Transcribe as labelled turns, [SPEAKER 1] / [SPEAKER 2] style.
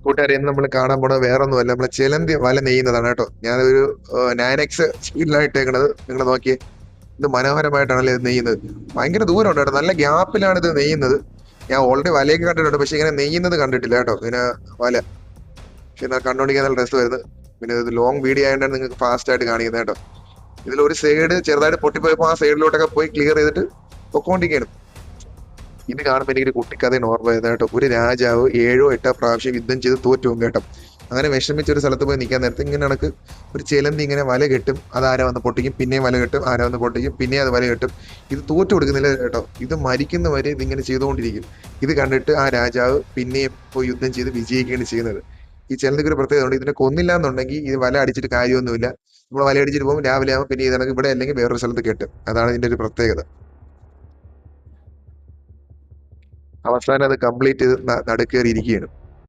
[SPEAKER 1] കൂട്ടുകാരെ ഇന്ന് നമ്മൾ കാണാൻ പോണത് വേറെ ഒന്നുമല്ല, നമ്മളെ ചിലന്തി വല നെയ്യുന്നതാണ് കേട്ടോ. ഞാനൊരു 9x സ്പീഡിലായിട്ടേക്കണത് നിങ്ങൾ നോക്കിയേ. ഇത് മനോഹരമായിട്ടാണല്ലോ ഇത് നെയ്യുന്നത്. ഭയങ്കര ദൂരമുണ്ട് കേട്ടോ, നല്ല ഗ്യാപ്പിലാണ് ഇത് നെയ്യുന്നത്. ഞാൻ ഓൾറെഡി വലയൊക്കെ കണ്ടിട്ടുണ്ട്, പക്ഷെ ഇങ്ങനെ നെയ്യുന്നത് കണ്ടിട്ടില്ല കേട്ടോ. ഇങ്ങനെ വല പക്ഷെ എന്നാൽ കണ്ടോണ്ടിരിക്കാൻ നല്ല രസം വരുന്നത്. പിന്നെ ഇത് ലോങ് വീഡിയോ ആയതുകൊണ്ടാണ് നിങ്ങൾക്ക് ഫാസ്റ്റ് ആയിട്ട് കാണിക്കുന്നത് കേട്ടോ. ഇതിലൊരു സൈഡ് ചെറുതായിട്ട് പൊട്ടിപ്പോയപ്പോൾ ആ സൈഡിലോട്ടൊക്കെ പോയി ക്ലിയർ ചെയ്തിട്ട് പൊക്കോണ്ടിരിക്കുകയാണ്. ഇത് കാണുമ്പോൾ എനിക്കൊരു കുട്ടിക്കഥയാണ് ഓർമ്മ വരുന്നത് കേട്ടോ. ഒരു രാജാവ് 7-8 പ്രാവശ്യം യുദ്ധം ചെയ്ത് തോറ്റുപോകും കേട്ടോ. അങ്ങനെ വിഷമിച്ച ഒരു സ്ഥലത്ത് പോയി നിൽക്കാൻ നേരത്തെ ഇങ്ങനെ കണക്ക് ഒരു ചിലന്തി ഇങ്ങനെ വല കെട്ടും, അത് ആരാ വന്ന് പൊട്ടിക്കും, പിന്നെയും വല കെട്ടും, ആരാ വന്ന് പൊട്ടിക്കും, പിന്നെയും അത് വല കെട്ടും. ഇത് തോറ്റു കൊടുക്കുന്നില്ല കേട്ടോ, ഇത് മരിക്കുന്ന വരെ ഇതിങ്ങനെ ചെയ്തുകൊണ്ടിരിക്കും. ഇത് കണ്ടിട്ട് ആ രാജാവ് പിന്നെയും പോയി യുദ്ധം ചെയ്ത് വിജയിക്കുകയാണ് ചെയ്യുന്നത്. ഈ ചിലന്തിക്ക് ഒരു പ്രത്യേകത ഉണ്ട്, ഇതിനെ കൊന്നില്ല എന്നുണ്ടെങ്കിൽ ഇത് വല അടിച്ചിട്ട് കാര്യമൊന്നുമില്ല. നമ്മൾ വല അടിച്ചിട്ട് പോകുമ്പോൾ രാവിലെ ആകുമ്പോൾ പിന്നെ ഇത് ഇവിടെ അല്ലെങ്കിൽ വേറൊരു സ്ഥലത്ത് കെട്ടും. അതാണ് ഇതിന്റെ ഒരു പ്രത്യേകത. അവസാനം അത് കംപ്ലീറ്റ് ചെയ്ത് നടുക്കേറി ഇരിക്കുകയാണ്.